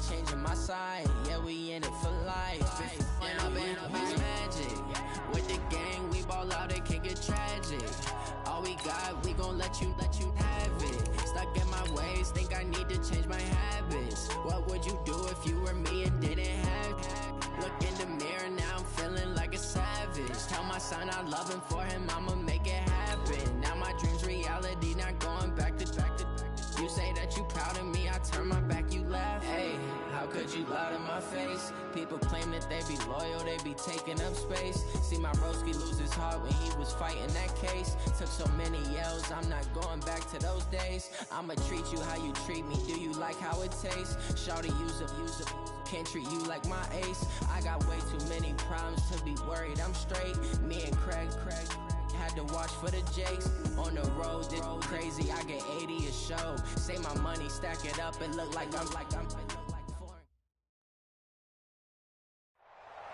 changing my side. Yeah, we in it for life. And I've been magic. With the gang, we ball out, it can get tragic. All we got, we gon' let you have it. Stuck in my ways, think I need to change my habits. What would you do if you were me and didn't have it? Look in the mirror, now I'm feeling like a savage. Tell my son I love him, for him I'ma make it happen. Now my dream's reality, not going back to. You say that you proud of me, I turn my back, you laugh. Hey, how could you lie to my face? People claim that they be loyal, they be taking up space. See my broski lose his heart when he was fighting that case. Took so many yells, I'm not going back to those days. I'ma treat you how you treat me, do you like how it tastes? Shawty, use up, can't treat you like my ace. I got way too many problems to be worried, I'm straight. Me and Craig had to watch for the Jakes. On the road, this crazy, I get 80 a show. Say my money, stack it up, and look like I'm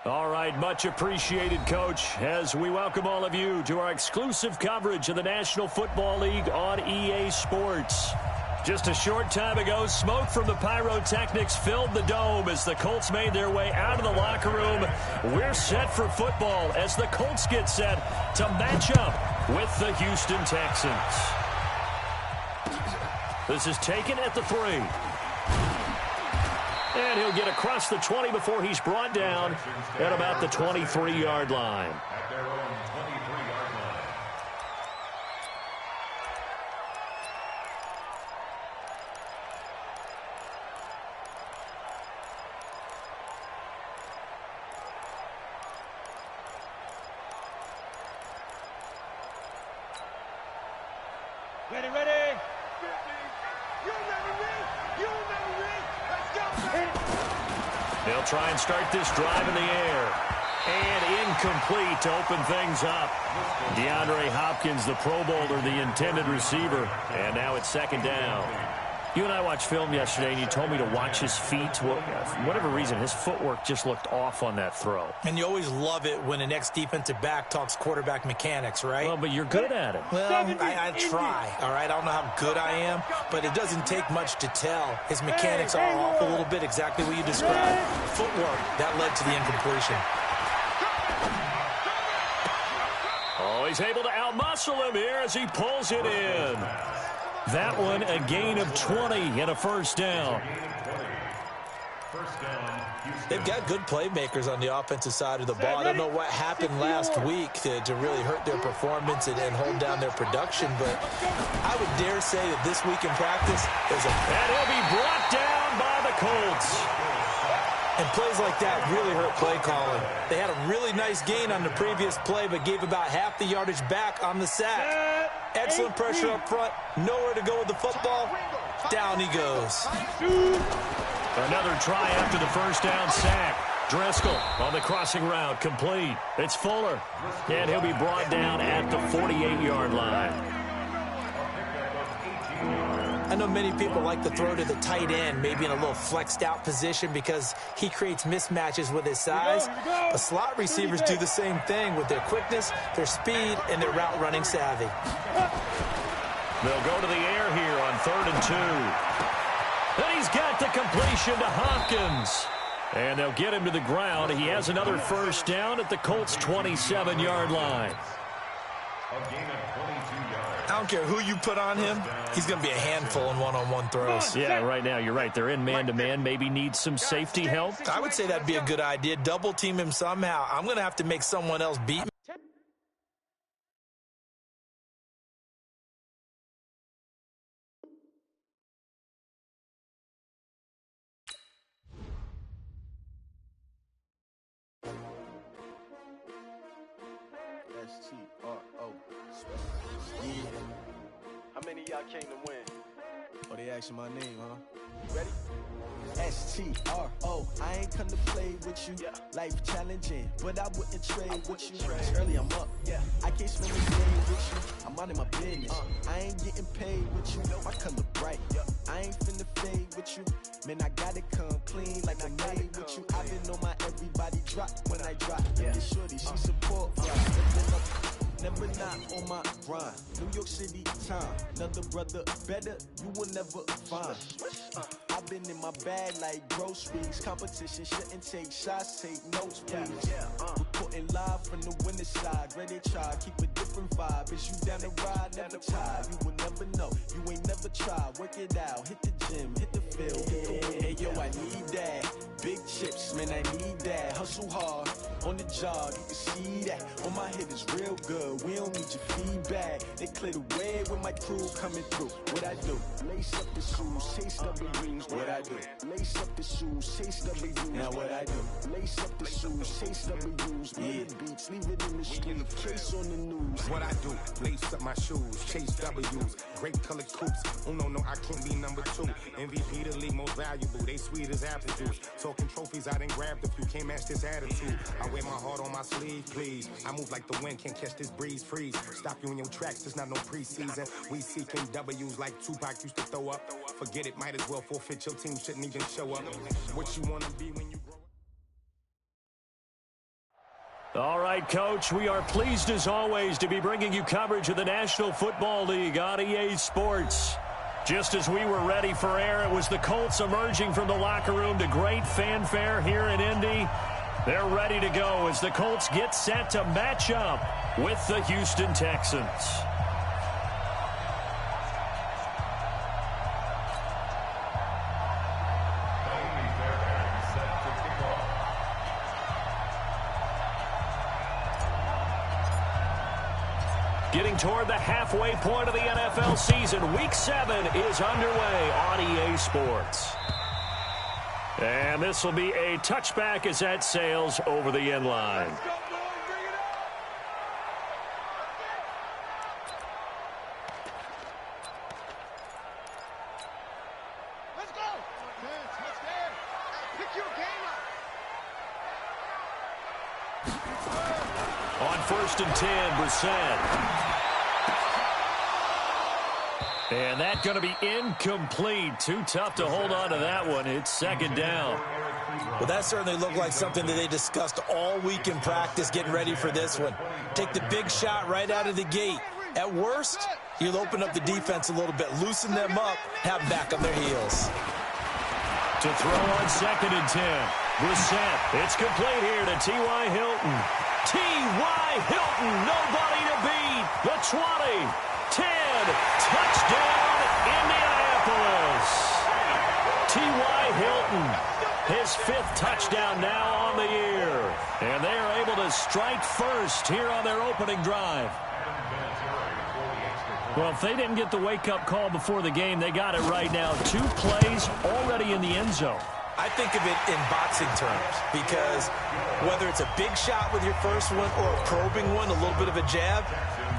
All right, much appreciated, Coach, as we welcome all of you to our exclusive coverage of the National Football League on EA Sports. Just a short time ago, smoke from the pyrotechnics filled the dome as the Colts made their way out of the locker room. We're set for football as the Colts get set to match up with the Houston Texans. This is taken at the 3. And he'll get across the 20 before he's brought down at about the 23-yard line. Ready, ready. 50. You'll never read. Let's go. They'll try and start this drive in the air. And incomplete to open things up. DeAndre Hopkins, the Pro Bowler, the intended receiver. And now it's second down. You and I watched film yesterday, and you told me to watch his feet. Well, for whatever reason, his footwork just looked off on that throw. And you always love it when the next defensive back talks quarterback mechanics, right? Well, but you're good at it. Well, I try, all right? I don't know how good I am, but it doesn't take much to tell. His mechanics are off a little bit, exactly what you described. Footwork, that led to the incompletion. Oh, he's able to outmuscle him here as he pulls it in. That one, a gain of 20 and a first down. They've got good playmakers on the offensive side of the ball. I don't know what happened last week to really hurt their performance and hold down their production, but I would dare say that this week in practice, there's a... And he'll be brought down by the Colts. And plays like that really hurt play calling. They had a really nice gain on the previous play, but gave about half the yardage back on the sack. Excellent pressure up front. Nowhere to go with the football. Down he goes. Another try after the first down sack. Driscoll on the crossing route, complete. It's Fuller. And he'll be brought down at the 48-yard line. I know many people like to throw to the tight end, maybe in a little flexed out position because he creates mismatches with his size. But slot receivers do the same thing with their quickness, their speed, and their route running savvy. They'll go to the air here on 3rd and 2. And he's got the completion to Hopkins. And they'll get him to the ground. He has another first down at the Colts' 27-yard line. I don't care who you put on him, he's going to be a handful in one-on-one throws. Yeah, right now, you're right. They're in man-to-man, maybe need some safety help. I would say that'd be a good idea. Double team him somehow. I'm going to have to make someone else beat me. S-T-R-O. Yeah. How many of y'all came to win? Oh, they asking my name, huh? Ready? S-T-R-O. I ain't come to play with you. Yeah. Life challenging, but I wouldn't trade with you. Early, I'm up. Yeah. I can't spend the day with you. I'm out in my business. I ain't getting paid with you. My color bright. Yeah. I ain't finna fade with you. Man, I gotta come clean like I made with you. I've been on my everybody drop when I drop. Yeah. This shorty, she support. Never not on my grind. New York City time. Another brother better, you will never find. I've been in my bag like groceries. Competition shouldn't take shots, take notes, please. Reporting live from the winning side. Ready to try, keep a different vibe. Is you down the ride, never tired. You will never know, you ain't never tried. Work it out, hit the gym, hit the field, hit the win. Hey yo, I need that. Big chips, man, I need that. Hustle hard, on the job, you can see that. On my head is real good, we don't need your feedback. They clear the way with my crew coming through. What I do? Lace up the shoes, chase W's. What I do? Lace up the shoes, chase W's. Now what I do? Lace up the shoes, chase W's. Yeah, beats, leave it in the street, case on the news. What I do? Lace up my shoes, chase W's. Great colored coops. Oh no, I can't be number 2. MVP the league most valuable. They sweet as apple juice. Talking trophies, I done grabbed a few. Can't match this attitude. I wear my heart on my sleeve, please. I move like the wind, can't catch this breeze. Freeze. Stop you in your tracks. There's not no preseason. We seeking W's like Tupac used to throw up. Forget it, might as well forfeit. Your team shouldn't even show up. What you wanna be when you grow up? All right, Coach, we are pleased as always to be bringing you coverage of the National Football League on EA Sports. Just as we were ready for air, it was the Colts emerging from the locker room to great fanfare here in Indy. They're ready to go as the Colts get set to match up with the Houston Texans. Getting toward the halfway point of the NFL season, Week 7 is underway on EA Sports. And this will be a touchback as that sails over the end line. Let's go! Let's go! Pick your game up! On 1st and 10, Brissett. And that's going to be incomplete. Too tough to hold on to that one. It's 2nd down. Well, that certainly looked like something that they discussed all week in practice getting ready for this one. Take the big shot right out of the gate. At worst, you'll open up the defense a little bit, loosen them up, have them back on their heels. To throw on 2nd and 10. Brissett. It's complete here to T.Y. Hilton. T.Y. Hilton, nobody to beat. The 20, 10, touchdown, Indianapolis. T.Y. Hilton, his 5th touchdown now on the year. And they are able to strike first here on their opening drive. Well, if they didn't get the wake-up call before the game, they got it right now. 2 plays already in the end zone. I think of it in boxing terms because whether it's a big shot with your first one or a probing one, a little bit of a jab,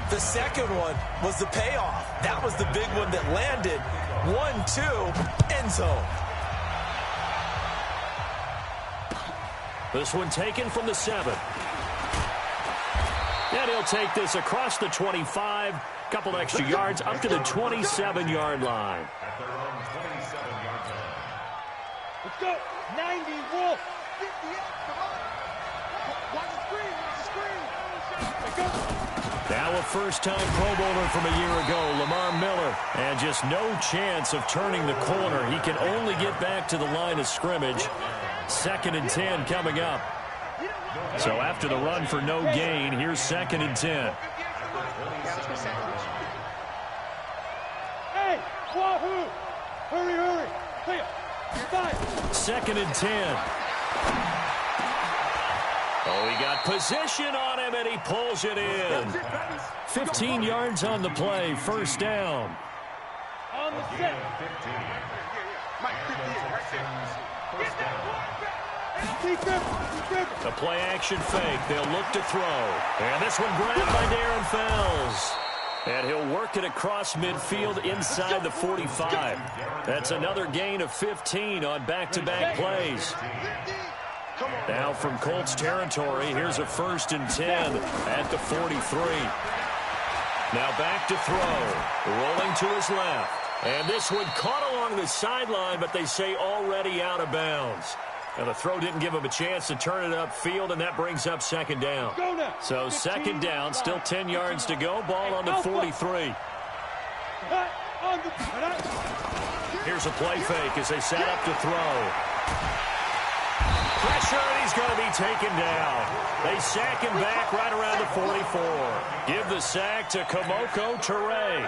the second one was the payoff. That was the big one that landed. 1-2, end zone. This one taken from the 7. And he'll take this across the 25. Couple extra yards up to the 27-yard line. Let's go! 90, Wolf! 58, come on! Watch the screen, watch the screen! Let's go! Now a first-time Pro Bowler from a year ago, Lamar Miller. And just no chance of turning the corner. He can only get back to the line of scrimmage. 2nd and 10 coming up. So after the run for no gain, here's 2nd and 10. Hey, Wahoo! Hurry, hurry! Clear! 2nd and 10. Oh, he got position on him, and he pulls it in. 15 yards on the play, 1st down. On the set. Mike, 58, right there. Get that one back. A play-action fake. They'll look to throw. And this one grabbed by Darren Fells. And he'll work it across midfield inside the 45. That's another gain of 15 on back-to-back plays. Now from Colts territory, here's a 1st and 10 at the 43. Now back to throw. Rolling to his left. And this one caught along the sideline, but they say already out of bounds. And the throw didn't give him a chance to turn it upfield, and that brings up 2nd down. So 2nd down, still 10 yards to go. Ball on the 43. Here's a play fake as they set up to throw. Pressure, and he's going to be taken down. They sack him back right around the 44. Give the sack to Kamoko Toure.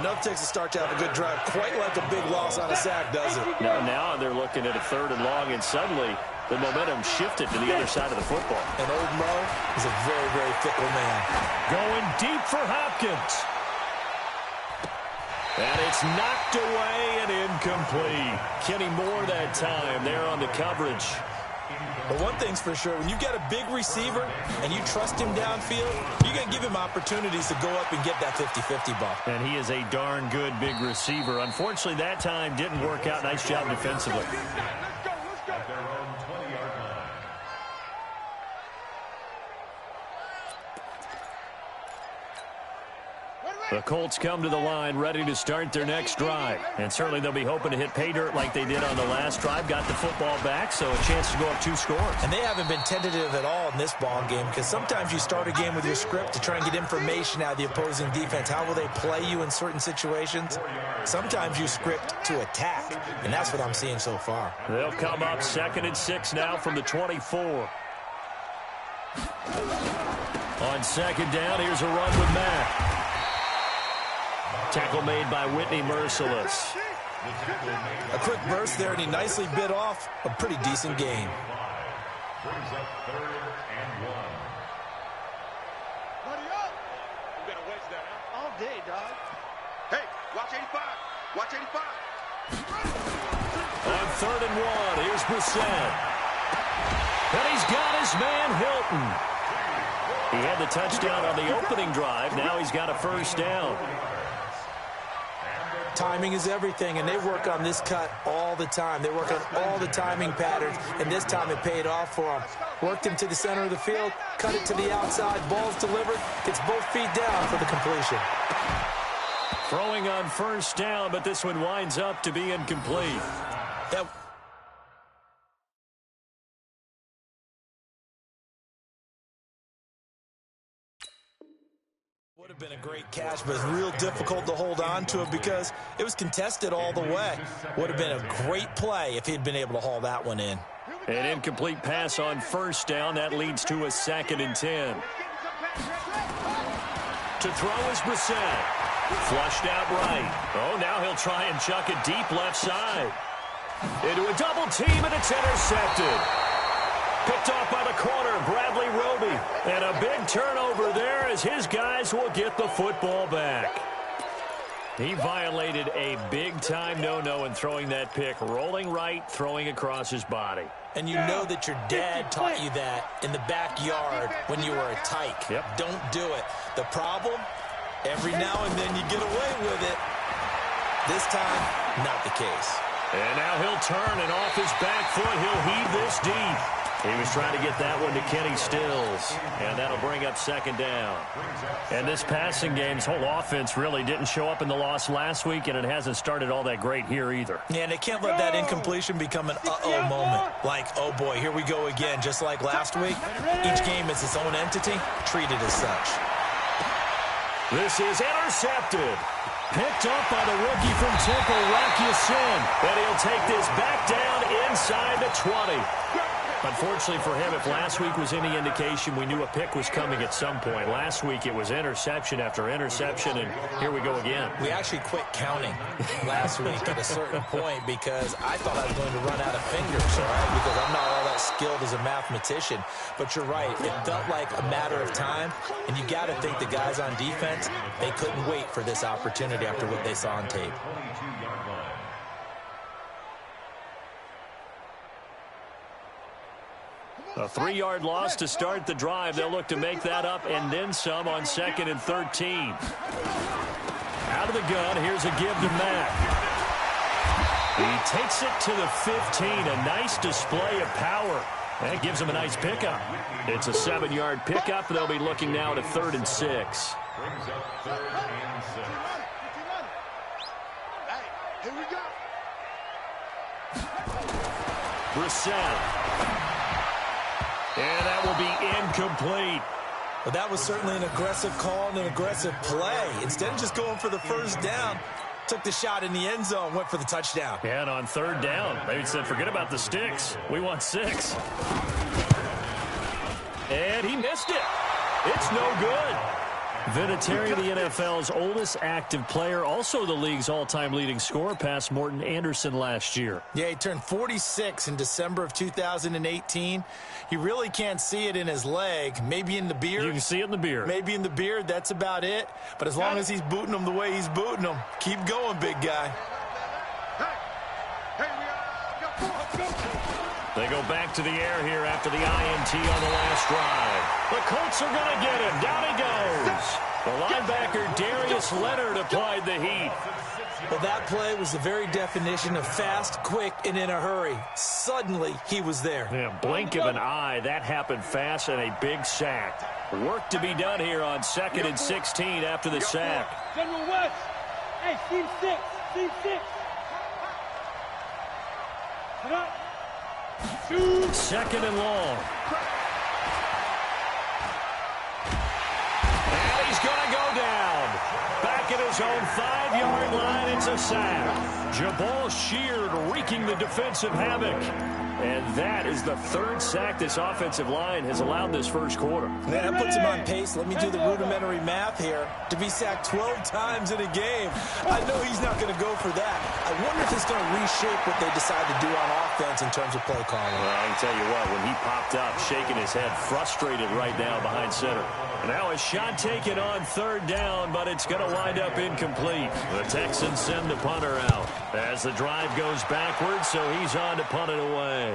Enough takes a start to have a good drive. Quite like a big loss on a sack, does it? Now they're looking at a 3rd and long, and suddenly the momentum shifted to the other side of the football. And old Mo is a very, very fickle man. Going deep for Hopkins. And it's knocked away and incomplete. Kenny Moore that time there on the coverage. But one thing's for sure, when you get a big receiver and you trust him downfield, you're going to give him opportunities to go up and get that 50-50 ball. And he is a darn good big receiver. Unfortunately, that time didn't work out. Nice job defensively. The Colts come to the line ready to start their next drive. And certainly they'll be hoping to hit pay dirt like they did on the last drive. Got the football back, so a chance to go up 2 scores. And they haven't been tentative at all in this ball game, because sometimes you start a game with your script to try and get information out of the opposing defense. How will they play you in certain situations? Sometimes you script to attack, and that's what I'm seeing so far. They'll come up 2nd and 6 now from the 24. On 2nd down, here's a run with Mack. Tackle made by Whitney Merciless. A quick burst there, and he nicely bit off a pretty decent gain. Brings up 3rd and 1. Buddy up! You gotta wedge that out all day, dog. Hey, watch 85. Watch 85. On 3rd and 1, here's Brissett. And he's got his man Hilton. He had the touchdown on the opening drive. Now he's got a 1st down. Timing is everything, and they work on this cut all the time. They work on all the timing patterns, and this time it paid off for them. Worked him to the center of the field, cut it to the outside, ball's delivered, gets both feet down for the completion. Throwing on 1st down, but this one winds up to be incomplete. That would have been a great catch, but it's real difficult to hold on to it because it was contested all the way. Would have been a great play if he'd been able to haul that one in. An incomplete pass on 1st down. That leads to a 2nd and 10. To throw is Brissett. Flushed out right. Oh, now he'll try and chuck it deep left side. Into a double team, and it's intercepted. Picked off by the corner, Bradley Roby. And a big turnover there as his guys will get the football back. He violated a big-time no-no in throwing that pick. Rolling right, throwing across his body. And you know that your dad taught you that in the backyard when you were a tyke. Yep. Don't do it. The problem, every now and then you get away with it. This time, not the case. And now he'll turn, and off his back foot, he'll heave this deep. He was trying to get that one to Kenny Stills, and that'll bring up 2nd down. And this passing game's whole offense really didn't show up in the loss last week, and it hasn't started all that great here either. Yeah, and they can't let that incompletion become an uh-oh moment. Like, oh boy, here we go again. Just like last week, each game is its own entity, treated as such. This is intercepted. Picked up by the rookie from Temple, Rocky Sin. And he'll take this back down inside the 20. Unfortunately for him, if last week was any indication, we knew a pick was coming at some point. Last week it was interception after interception, and here we go again. We actually quit counting last week at a certain point because I thought I was going to run out of fingers, all right, because I'm not all that skilled as a mathematician. But you're right, it felt like a matter of time, and you got to think the guys on defense, they couldn't wait for this opportunity after what they saw on tape. A 3-yard loss to start the drive. They'll look to make that up and then some on 2nd and 13. Out of the gun, here's a give to Mack. He takes it to the 15. A nice display of power. That gives him a nice pickup. It's a 7-yard pickup. They'll be looking now to 3rd and 6. Brings up 3rd and 6. Hey, here we go. Brissett. And that will be incomplete. But that was certainly an aggressive call and an aggressive play. Instead of just going for the 1st down, took the shot in the end zone, went for the touchdown. And on third down, they said, forget about the sticks. We want 6. And he missed it. It's no good. Vinatieri, the NFL's oldest active player, also the league's all-time leading scorer, past Morton Anderson last year. Yeah, he turned 46 in December of 2018. You really can't see it in his leg, maybe in the beard. You can see it in the beard. Maybe in the beard, that's about it. But as long as he's booting them the way he's booting them, keep going, big guy. They go back to the air here after the INT on the last drive. The Colts are going to get him. Down he goes. The linebacker Darius Leonard applied the heat. Well, that play was the very definition of fast, quick, and in a hurry. Suddenly, he was there. Yeah, blink of an eye. That happened fast and a big sack. Work to be done here on 2nd and 16 after the sack. General West. Hey, team 6. Team 6. Come on. 2nd and long. And he's going to go down. Back at his own 5-yard line, it's a sack. Jabal Sheard wreaking the defensive havoc. And that is the 3rd sack this offensive line has allowed this first quarter. Yeah, that puts him on pace. Let me do the rudimentary math here. To be sacked 12 times in a game, I know he's not going to go for that. I wonder if it's going to reshape what they decide to do on offense in terms of play calling. Well, I can tell you what, when he popped up, shaking his head, frustrated right now behind center. Now a shot taken on 3rd down, but it's going to wind up incomplete. The Texans send the punter out as the drive goes backwards, so he's on to punt it away.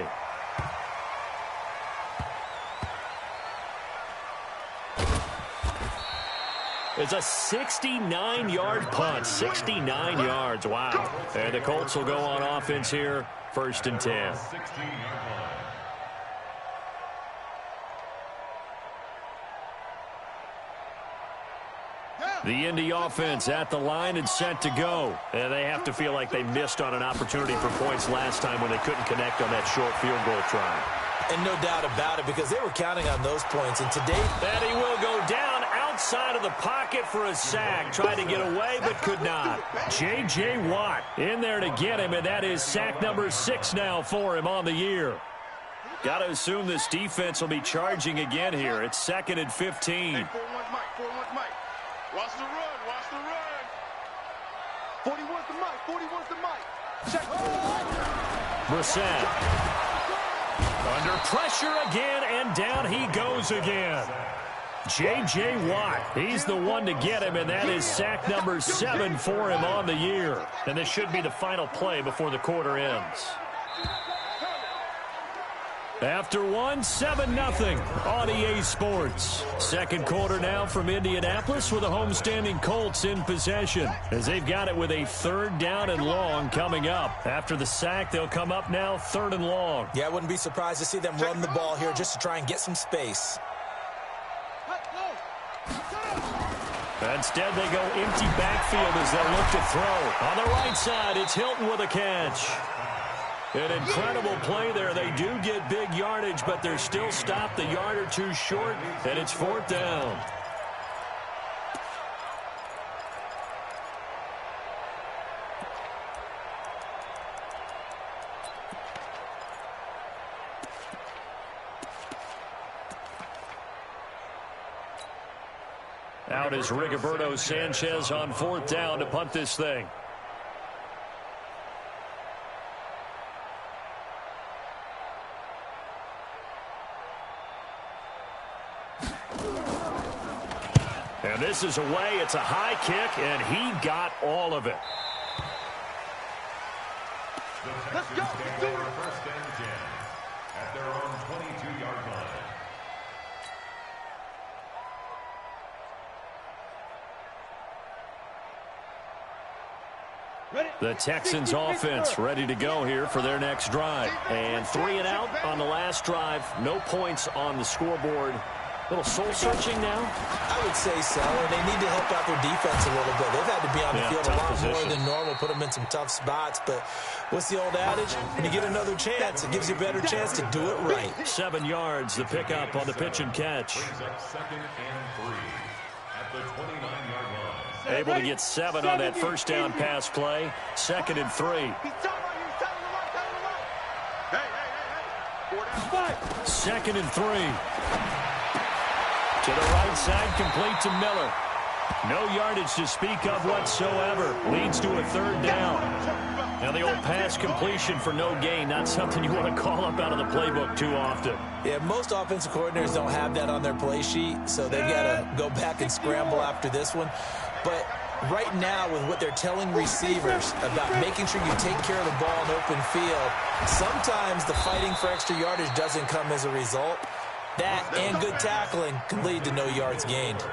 It's a 69-yard punt. 69 yards. Wow. And the Colts will go on offense here, 1st and 10. The Indy offense at the line and set to go. And they have to feel like they missed on an opportunity for points last time when they couldn't connect on that short field goal try. And no doubt about it, because they were counting on those points. And today, and he will go down outside of the pocket for a sack. Tried to get away, but could not. J.J. Watt in there to get him, and that is sack number 6 now for him on the year. Got to assume this defense will be charging again here. It's 2nd and 15. Hey, 4-1 Mike. Watch the run. 41's the Mike. Check. Brissett. Under pressure again, and down he goes again. J.J. Watt, he's the one to get him, and that is sack number 7 for him on the year. And this should be the final play before the quarter ends. After 7-0 on EA Sports. 2nd quarter now from Indianapolis with the homestanding Colts in possession, as they've got it with a 3rd down and long coming up. After the sack, they'll come up now 3rd and long. Yeah, I wouldn't be surprised to see them run the ball here just to try and get some space. Instead, they go empty backfield as they look to throw. On the right side, it's Hilton with a catch. An incredible play there. They do get big yardage, but they're still stopped a yard or 2 short, and it's 4th down. Out is Rigoberto Sanchez on 4th down to punt this thing. And this is away. It's a high kick, and he got all of it. Let's go. Let's do it. 1st and 10 at their own 22-yard line. The Texans offense ready to go here for their next drive. And 3 and out on the last drive. No points on the scoreboard. A little soul-searching now? I would say so, and they need to help out their defense a little bit. They've had to be on the field a lot more than normal, put them in some tough spots. But what's the old adage? When you get another chance, it gives you a better chance to do it right. 7 yards, the pickup on the pitch and catch. Brings up 2nd and 3 at the 29-yard line. Able to get 7 on that first down pass play. 2nd and 3. 2nd and 3. To the right side, complete to Miller. No yardage to speak of whatsoever. Leads to a 3rd down. Now the old pass completion for no gain, not something you want to call up out of the playbook too often. Yeah, most offensive coordinators don't have that on their play sheet, so they've got to go back and scramble after this one. But right now, with what they're telling receivers about making sure you take care of the ball in open field, sometimes the fighting for extra yardage doesn't come as a result. That and good tackling can lead to no yards gained.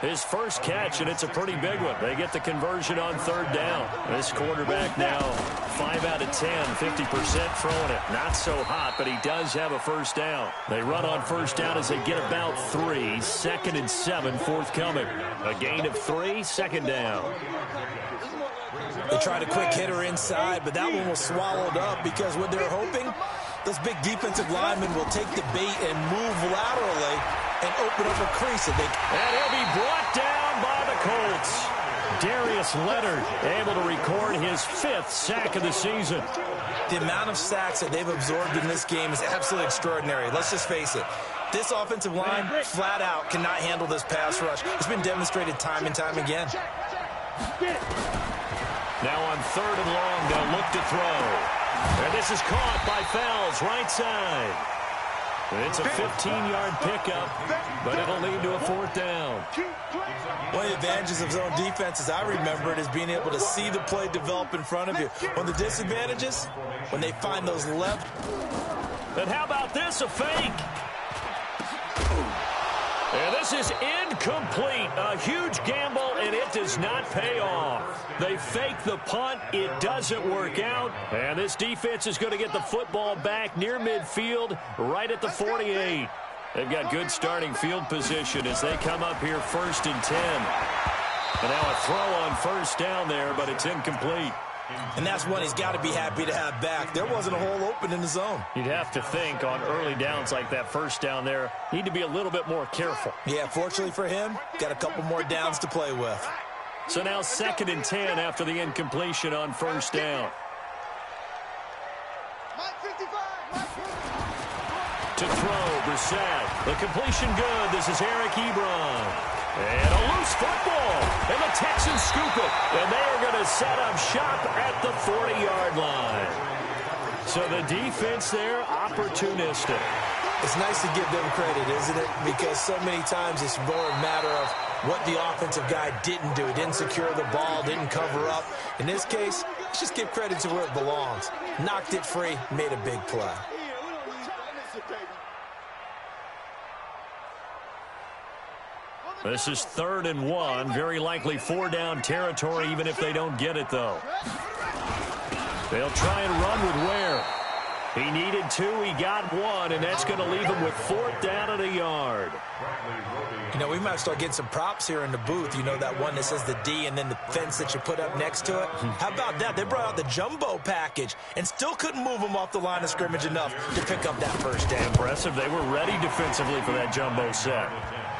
His first catch, and it's a pretty big one. They get the conversion on 3rd down. This quarterback now 5 out of 10, 50% throwing it. Not so hot, but he does have a first down. They run on first down as they get about 3. 2nd and 7 forthcoming. A gain of 3, 2nd down. They tried a quick hitter inside, but that one was swallowed up because what they're hoping, those big defensive linemen will take the bait and move laterally and open up a crease. And he'll be brought down by the Colts. Darius Leonard able to record his 5th sack of the season. The amount of sacks that they've absorbed in this game is absolutely extraordinary. Let's just face it. This offensive line, flat out, cannot handle this pass rush. It's been demonstrated time and time again. Now on 3rd and long, they'll look to throw. And this is caught by Fells, right side. It's a 15-yard pickup, but it'll lead to a 4th down. One of the advantages of zone defense, as I remember it, is being able to see the play develop in front of you. One of the disadvantages, when they find those left. And how about this, a fake? And this is incomplete. A huge gamble, and it does not pay off. They fake the punt. It doesn't work out. And this defense is going to get the football back near midfield, right at the 48. They've got good starting field position as they come up here 1st and 10. And now a throw on first down there, but it's incomplete. And that's one he's got to be happy to have back. There wasn't a hole open in the zone. You'd have to think on early downs like that first down there, need to be a little bit more careful. Yeah, fortunately for him, got a couple more downs to play with. So now 2nd and 10 after the incompletion on first down. To throw, Brissett. The completion good. This is Eric Ebron. And a loose football. And the Texans scoop it. And they are going to set up shop at the 40-yard line. So the defense there, opportunistic. It's nice to give them credit, isn't it? Because so many times it's more a matter of what the offensive guy didn't do. He didn't secure the ball, didn't cover up. In this case, let's just give credit to where it belongs. Knocked it free, made a big play. This is 3rd and 1. Very likely 4-down territory, even if they don't get it, though. They'll try and run with Ware. He needed 2. He got 1, and that's going to leave him with 4th down and a yard. You know, we might start getting some props here in the booth. You know, that one that says the D and then the fence that you put up next to it? How about that? They brought out the jumbo package and still couldn't move them off the line of scrimmage enough to pick up that first down. Impressive. They were ready defensively for that jumbo set.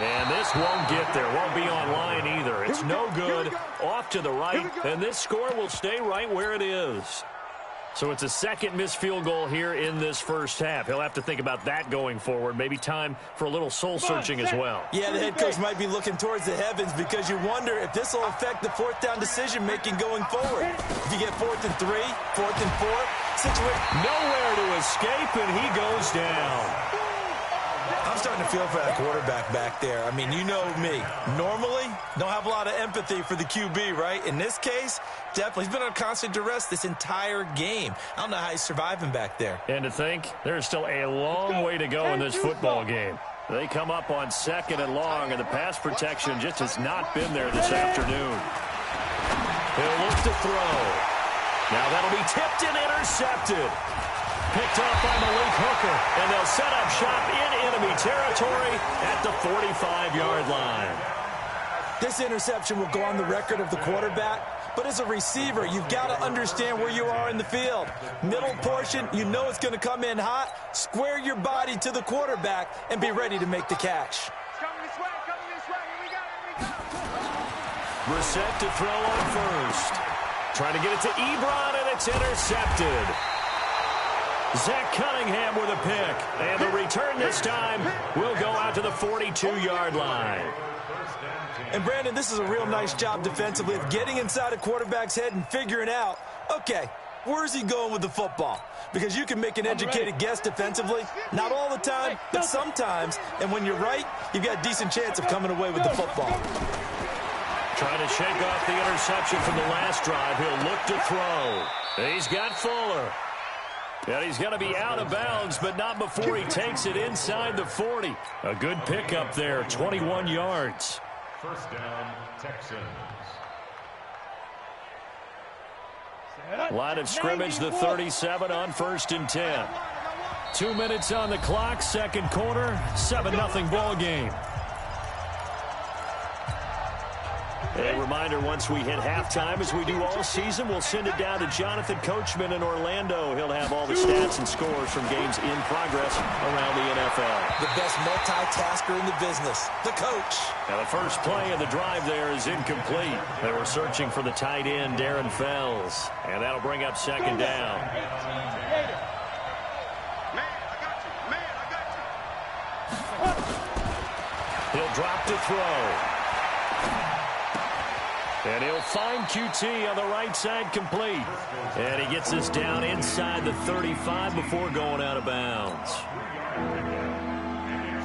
And this won't get there. Won't be online either. It's no good. Off to the right. And this score will stay right where it is. So it's a 2nd missed field goal here in this first half. He'll have to think about that going forward. Maybe time for a little soul-searching as well. Yeah, the head coach might be looking towards the heavens because you wonder if this will affect the 4th down decision-making going forward. If you get 4th and 3, 4th and 4, situation. Nowhere to escape, and he goes down. I'm starting to feel for that quarterback back there. I mean, you know me. Normally, don't have a lot of empathy for the QB, right? In this case, definitely. He's been on constant duress this entire game. I don't know how he's surviving back there. And to think, there's still a long way to go in this football game. They come up on 2nd and long, and the pass protection just has not been there this afternoon. He'll look to throw. Now that'll be tipped and intercepted. Picked off by Malik Hooker, and they'll set up shop in enemy territory at the 45-yard line. This interception will go on the record of the quarterback, but as a receiver, you've got to understand where you are in the field. Middle portion, you know it's going to come in hot. Square your body to the quarterback and be ready to make the catch. Brissett to throw on first. Trying to get it to Ebron, and it's intercepted. Zach Cunningham with a pick. And the return this time will go out to the 42-yard line. And, Brandon, this is a real nice job defensively of getting inside a quarterback's head and figuring out, okay, where's he going with the football? Because you can make an educated guess defensively. Not all the time, but sometimes. And when you're right, you've got a decent chance of coming away with the football. Trying to shake off the interception from the last drive. He'll look to throw. He's got Fuller. And he's going to be out of bounds, but not before he takes it inside the 40. A good pickup there, 21 yards. First down, Texans. Line of scrimmage, the 37 on 1st and 10. 2 minutes on the clock, second quarter, 7-0 ball game. A reminder, once we hit halftime, as we do all season, we'll send it down to Jonathan Coachman in Orlando. He'll have all the stats and scores from games in progress around the NFL. The best multitasker in the business, the coach. Now the first play of the drive there is incomplete. They were searching for the tight end, Darren Fells. And that'll bring up second down. He'll drop to throw. And he'll find QT on the right side complete. And he gets this down inside the 35 before going out of bounds.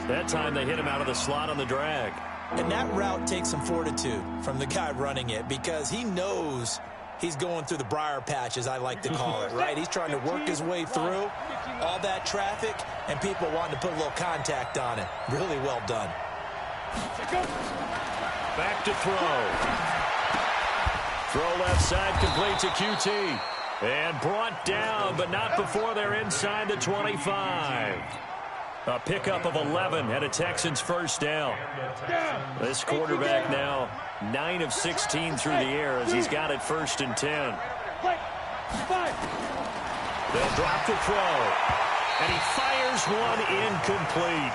That time they hit him out of the slot on the drag. And that route takes some fortitude from the guy running it because he knows he's going through the briar patch, as I like to call it, right? He's trying to work his way through all that traffic and people wanting to put a little contact on it. Really well done. Back to throw. Throw left side, complete to QT. And brought down, but not before they're inside the 25. A pickup of 11 and a Texans first down. This quarterback now 9 of 16 through the air as he's got it 1st and 10. They'll drop the throw. And he fires one incomplete.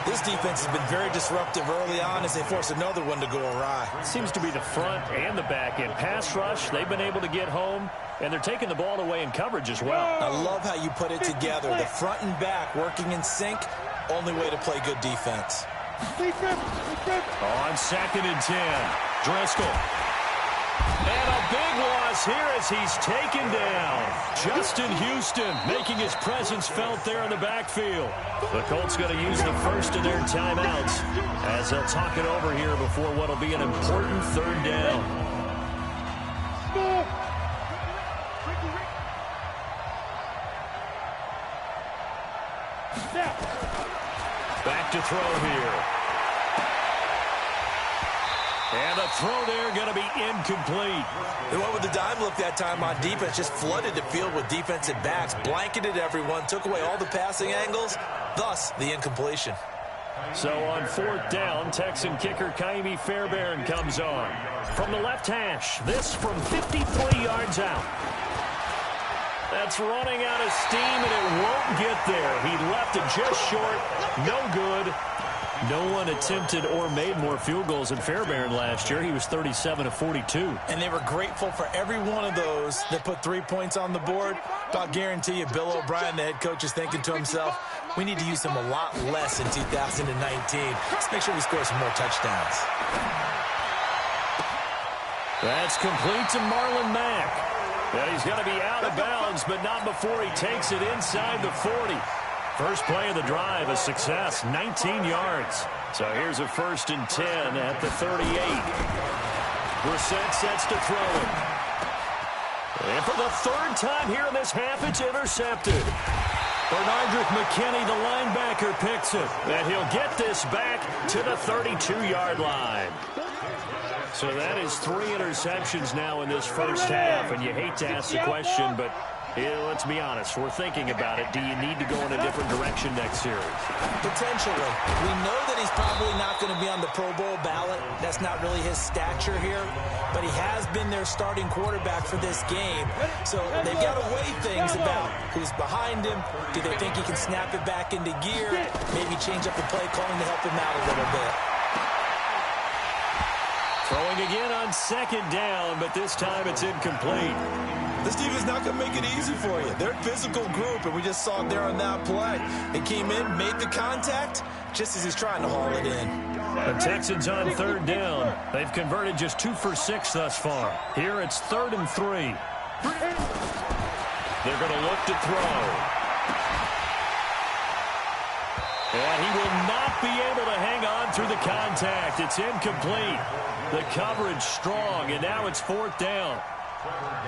This defense has been very disruptive early on as they force another one to go awry. It seems to be the front and the back end. Pass rush, they've been able to get home, and they're taking the ball away in coverage as well. I love how you put it together. The front and back working in sync, only way to play good defense. On 2nd and 10, Driscoll. And a big loss here as he's taken down. Justin Houston making his presence felt there in the backfield. The Colts going to use the first of their timeouts as they'll talk it over here before what will be an important 3rd down. Back to throw here. And the throw there going to be incomplete. They went with the dime look that time on defense, just flooded the field with defensive backs, blanketed everyone, took away all the passing angles, thus the incompletion. So on 4th down, Texan kicker Kaimi Fairbairn comes on. From the left hash, this from 53 yards out. That's running out of steam, and it won't get there. He left it just short, no good. No one attempted or made more field goals than Fairbairn last year. He was 37 of 42. And they were grateful for every one of those that put 3 points on the board. But I'll guarantee you, Bill O'Brien, the head coach, is thinking to himself, we need to use him a lot less in 2019. Let's make sure we score some more touchdowns. That's complete to Marlon Mack. And he's going to be out of bounds, but not before he takes it inside the 40. First play of the drive, a success, 19 yards. So here's a 1st and 10 at the 38. Brissett sets to throw it. And for the 3rd time here in this half, it's intercepted. Bernardrick McKinney, the linebacker, picks it. And he'll get this back to the 32-yard line. So that is 3 interceptions now in this first half. And you hate to ask the question, but let's be honest, we're thinking about it. Do you need to go in a different direction next series? Potentially. We know that he's probably not going to be on the Pro Bowl ballot. That's not really his stature here. But he has been their starting quarterback for this game. So they've got to weigh things about who's behind him. Do they think he can snap it back into gear? Maybe change up the play calling to help him out a little bit. Throwing again on second down, but this time it's incomplete. This team is not going to make it easy for you. They're a physical group, and we just saw it there on that play. They came in, made the contact, just as he's trying to haul it in. The Texans on third down. They've converted just 2 for 6 thus far. Here it's 3rd and 3. They're going to look to throw. And he will not be able to hang on through the contact. It's incomplete. The coverage strong, and now it's 4th down.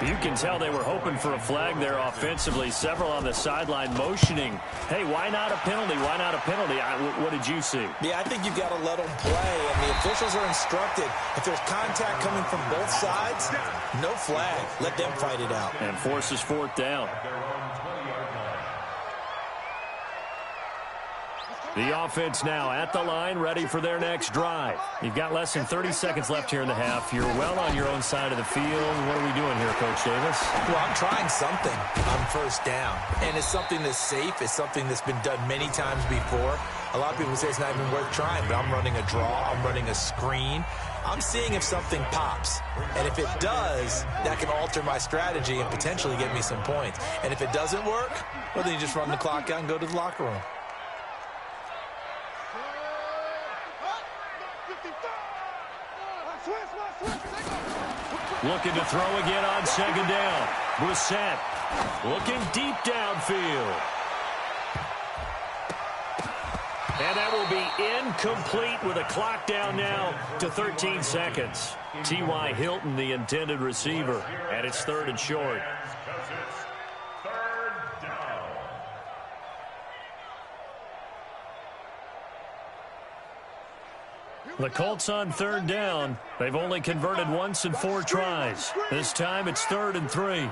You can tell they were hoping for a flag there offensively. Several on the sideline motioning. Hey, why not a penalty? Why not a penalty? What did you see? Yeah, I think you've got to let them play, and the officials are instructed. If there's contact coming from both sides, no flag. Let them fight it out. And forces 4th down. The offense now at the line, ready for their next drive. You've got less than 30 seconds left here in the half. You're well on your own side of the field. What are we doing here, Coach Davis? Well, I'm trying something on 1st down. And it's something that's safe. It's something that's been done many times before. A lot of people say it's not even worth trying, but I'm running a draw. I'm running a screen. I'm seeing if something pops. And if it does, that can alter my strategy and potentially get me some points. And if it doesn't work, well, then you just run the clock out and go to the locker room. Looking to throw again on 2nd down. Brissett looking deep downfield. And that will be incomplete with a clock down now to 13 seconds. T.Y. Hilton, the intended receiver, and it's 3rd and short. The Colts on 3rd down. They've only converted once in 4 tries. This time it's 3rd and 3.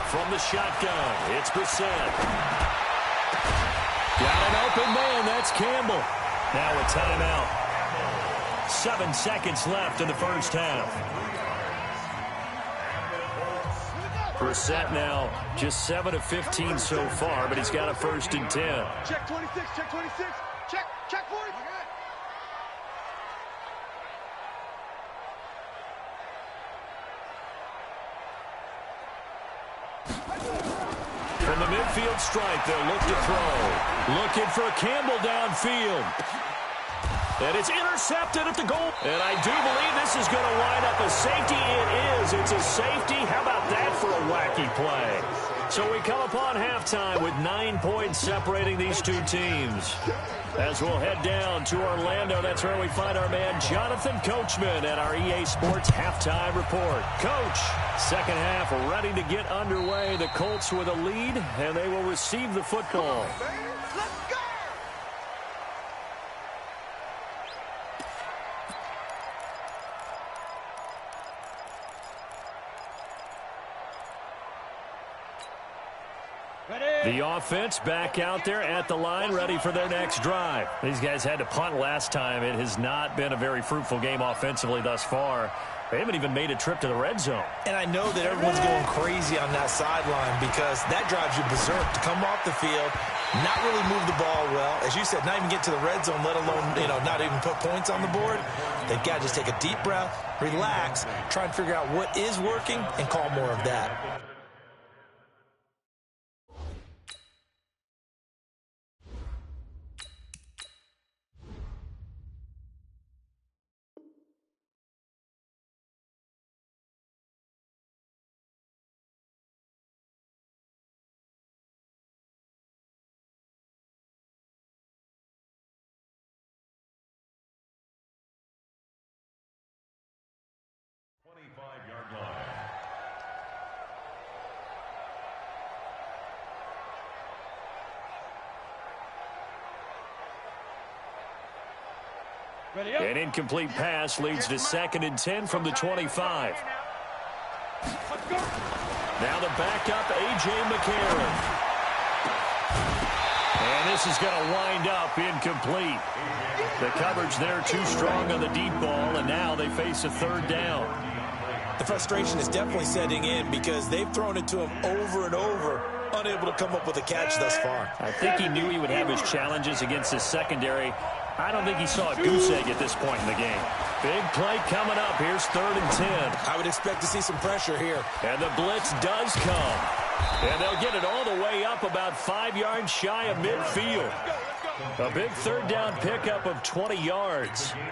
From the shotgun, it's Brissett. Got an open man, that's Campbell. Now a timeout. 7 seconds left in the first half. Brissett now just 7 of 15 so far, but he's got a 1st and 10. Check 26, check 26, check 40. From the midfield stripe, they'll look to throw. Looking for Campbell downfield. And it's intercepted at the goal. And I do believe this is going to wind up a safety. It is. It's a safety. How about that for a wacky play? So we come upon halftime with 9 points separating these two teams. As we'll head down to Orlando, that's where we find our man Jonathan Coachman at our EA Sports Halftime Report. Coach, second half ready to get underway. The Colts with a lead, and they will receive the football. The offense back out there at the line, ready for their next drive. These guys had to punt last time. It has not been a very fruitful game offensively thus far. They haven't even made a trip to the red zone. And I know that everyone's going crazy on that sideline because that drives you berserk to come off the field, not really move the ball well. As you said, not even get to the red zone, let alone, not even put points on the board. They've got to just take a deep breath, relax, try and figure out what is working, and call more of that. An incomplete pass leads to 2nd and 10 from the 25. Now the backup, A.J. McCarron. And this is going to wind up incomplete. The coverage there too strong on the deep ball, and now they face a 3rd down. The frustration is definitely setting in because they've thrown it to him over and over, unable to come up with a catch thus far. I think he knew he would have his challenges against his secondary. I don't think he saw a goose egg at this point in the game. Big play coming up. Here's 3rd and 10. I would expect to see some pressure here. And the blitz does come. And they'll get it all the way up about 5 yards shy of midfield. A big 3rd down pickup of 20 yards. Here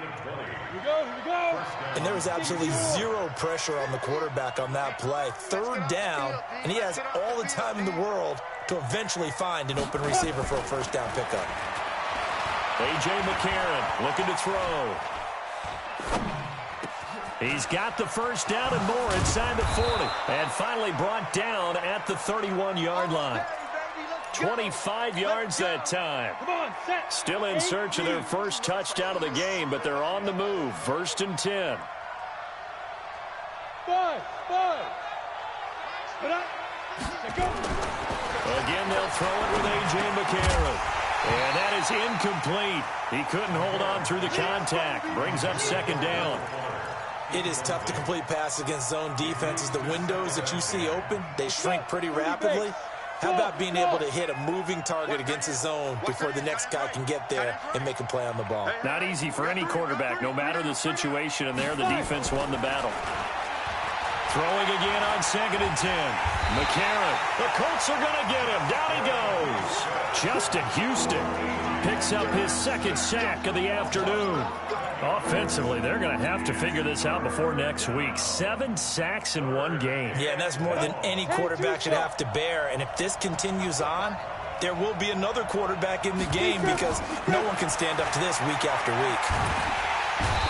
we go. And there was absolutely zero pressure on the quarterback on that play. 3rd down, and he has all the time in the world to eventually find an open receiver for a 1st down pickup. A.J. McCarron looking to throw. He's got the 1st down and more inside the 40. And finally brought down at the 31-yard line. 25 yards that time. Still in search of their first touchdown of the game, but they're on the move. 1st and 10. Again, they'll throw it with A.J. McCarron. And that is incomplete. He couldn't hold on through the contact. Brings up 2nd down. It is tough to complete passes against zone defenses. The windows that you see open, they shrink pretty rapidly. How about being able to hit a moving target against a zone before the next guy can get there and make a play on the ball? Not easy for any quarterback, no matter the situation, and there the defense won the battle. Throwing again on 2nd and 10. McCarron. The Colts are going to get him. Down he goes. Justin Houston picks up his 2nd sack of the afternoon. Offensively, they're going to have to figure this out before next week. 7 sacks in 1 game. Yeah, and that's more than any quarterback should have to bear. And if this continues on, there will be another quarterback in the game because no one can stand up to this week after week.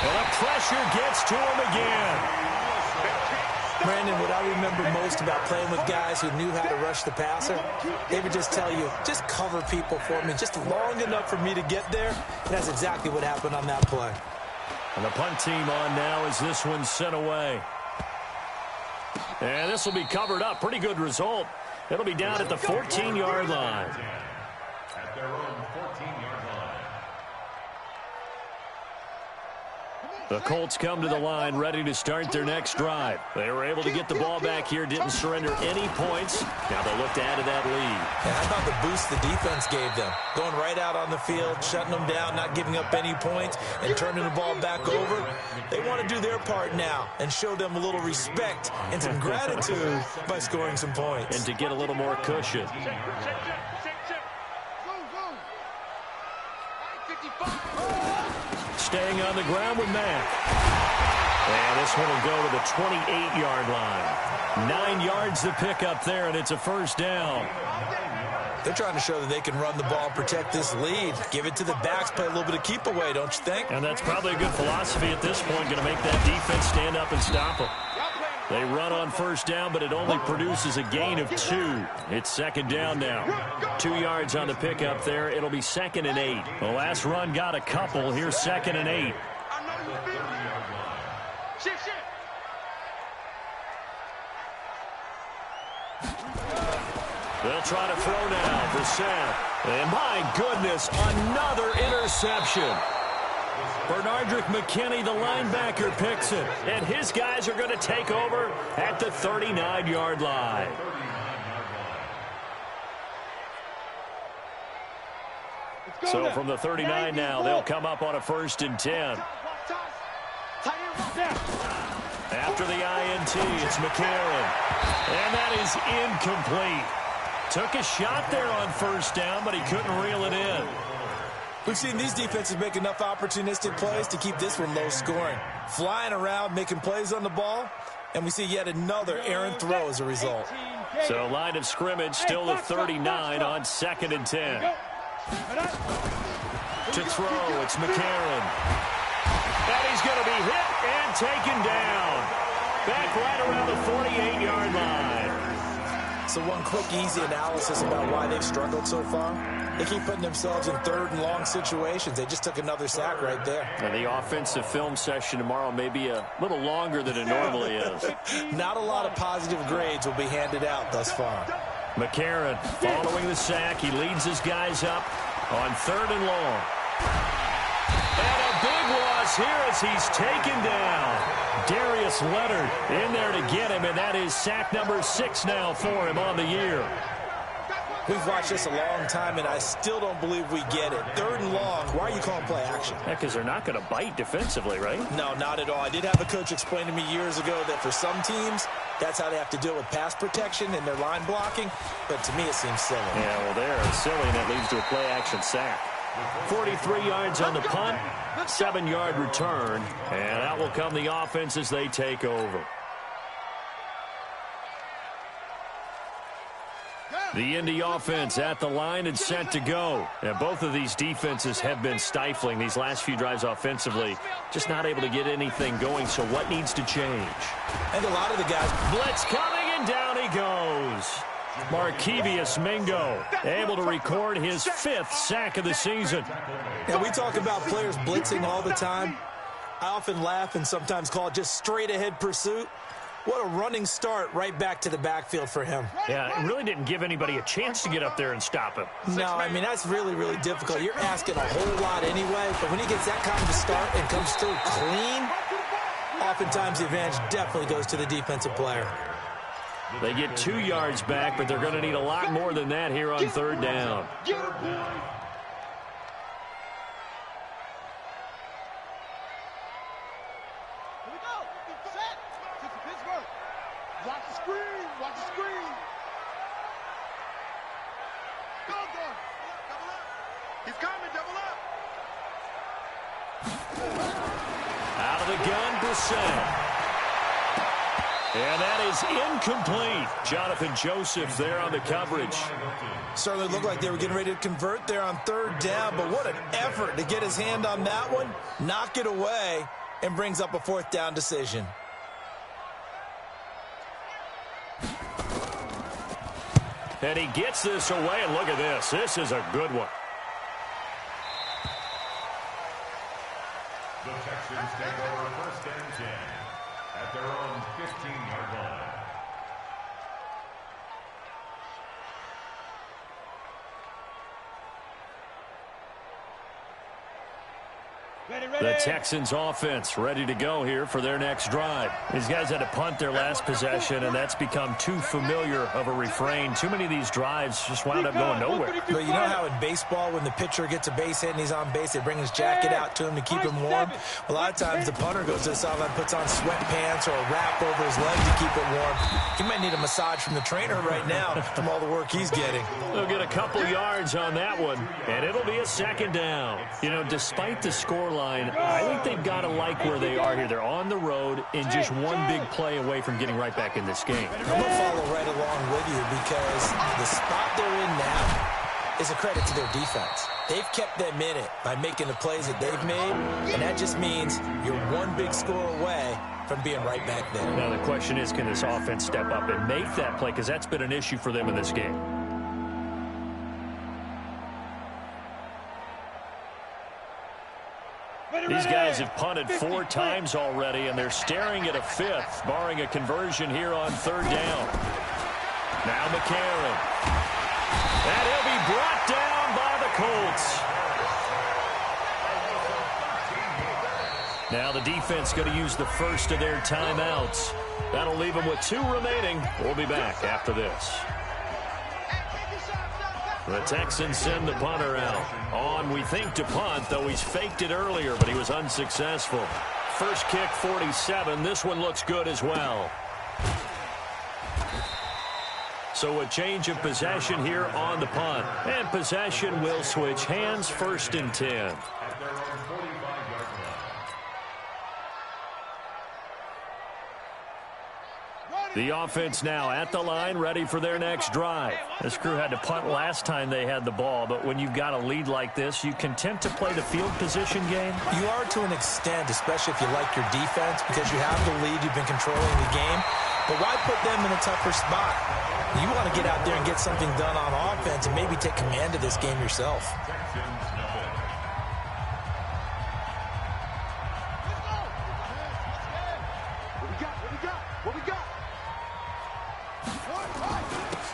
Well, the pressure gets to him again. Brandon, what I remember most about playing with guys who knew how to rush the passer, they would just tell you, just cover people for me, just long enough for me to get there. And that's exactly what happened on that play. And the punt team on now as this one's sent away. And this will be covered up. Pretty good result. It'll be down at the 14-yard line. At their own 14-yard line. The Colts come to the line ready to start their next drive. They were able to get the ball back here, didn't surrender any points. Now they look to add to that lead. And how about the boost the defense gave them? Going right out on the field, shutting them down, not giving up any points, and turning the ball back over. They want to do their part now and show them a little respect and some gratitude by scoring some points. And to get a little more cushion. Staying on the ground with Mack. And this one will go to the 28-yard line. 9 yards to pick up there, and it's a 1st down. They're trying to show that they can run the ball, protect this lead. Give it to the backs, play a little bit of keep away, don't you think? And that's probably a good philosophy at this point, going to make that defense stand up and stop them. They run on 1st down, but it only produces a gain of 2. It's 2nd down now. 2 yards on the pickup there. It'll be 2nd and 8. The last run got a couple. Here's 2nd and 8. They'll try to throw now for Seth. And my goodness, another interception. Bernardrick McKinney, the linebacker, picks it. And his guys are going to take over at the 39-yard line. So from the 39 now, they'll come up on a 1st and 10. After the INT, it's McCarron. And that is incomplete. Took a shot there on 1st down, but he couldn't reel it in. We've seen these defenses make enough opportunistic plays to keep this one low scoring. Flying around, making plays on the ball, and we see yet another errant throw as a result. So line of scrimmage still the 39 on 2nd and 10. To throw, it's McCarron. And he's going to be hit and taken down. Back right around the 48-yard line. So one quick, easy analysis about why they've struggled so far. They keep putting themselves in 3rd and long situations. They just took another sack right there. And the offensive film session tomorrow may be a little longer than it normally is. Not a lot of positive grades will be handed out thus far. McCarron following the sack. He leads his guys up on 3rd and long. And a big loss here as he's taken down. Darius Leonard in there to get him, and that is sack number 6 now for him on the year. We've watched this a long time, and I still don't believe we get it. 3rd and long. Why are you calling play action? Yeah, because they're not going to bite defensively, right? No, not at all. I did have a coach explain to me years ago that for some teams, that's how they have to deal with pass protection and their line blocking. But to me, it seems silly. Yeah, well, they're silly, and that leads to a play-action sack. 43 yards on the punt, 7-yard return, and out will come the offense as they take over. The Indy offense at the line and set to go. And both of these defenses have been stifling these last few drives offensively. Just not able to get anything going, so what needs to change? And a lot of the guys... Blitz coming, and down he goes. Markevius Mingo able to record his 5th sack of the season. Yeah, we talk about players blitzing all the time. I often laugh and sometimes call it just straight-ahead pursuit. What a running start right back to the backfield for him. Yeah, it really didn't give anybody a chance to get up there and stop him. No, I mean, that's really, really difficult. You're asking a whole lot anyway, but when he gets that kind of a start and comes through clean, oftentimes the advantage definitely goes to the defensive player. They get 2 yards back, but they're going to need a lot more than that here on 3rd down. Watch the screen! Watch the screen! Go, go! Double up! He's coming, double up! Out of the gun, Brissett. And that is incomplete. Jonathan Joseph there on the coverage. Certainly looked like they were getting ready to convert there on 3rd down, but what an effort to get his hand on that one, knock it away, and brings up a 4th down decision. And he gets this away, and look at this. This is a good one. The Texans take over 1st and 10 at their own 15-yard line. The Texans offense ready to go here for their next drive. These guys had to punt their last possession, and that's become too familiar of a refrain. Too many of these drives just wound up going nowhere. But you know how in baseball, when the pitcher gets a base hit and he's on base, they bring his jacket out to him to keep him warm? A lot of times the punter goes to the sideline, puts on sweatpants or a wrap over his leg to keep it warm. He might need a massage from the trainer right now from all the work he's getting. They'll get a couple yards on that one, and it'll be a 2nd down. You know, despite the scoreline, I think they've got to like where they are here. They're on the road and just one big play away from getting right back in this game. I'm going to follow right along with you because the spot they're in now is a credit to their defense. They've kept them in it by making the plays that they've made, and that just means you're one big score away from being right back there. Now the question is, can this offense step up and make that play? Because that's been an issue for them in this game. These guys have punted 4 times already, and they're staring at a 5th, barring a conversion here on 3rd down. Now McCarron. And he'll be brought down by the Colts. Now the defense going to use the first of their timeouts. That'll leave them with 2 remaining. We'll be back after this. The Texans send the punter out. On, we think, to punt, though he's faked it earlier, but he was unsuccessful. First kick, 47. This one looks good as well. So a change of possession here on the punt. And possession will switch hands, 1st and 10. The offense now at the line, ready for their next drive. This crew had to punt last time they had the ball, but when you've got a lead like this, you content to play the field position game? You are to an extent, especially if you like your defense, because you have the lead, you've been controlling the game. But why put them in a tougher spot? You want to get out there and get something done on offense and maybe take command of this game yourself.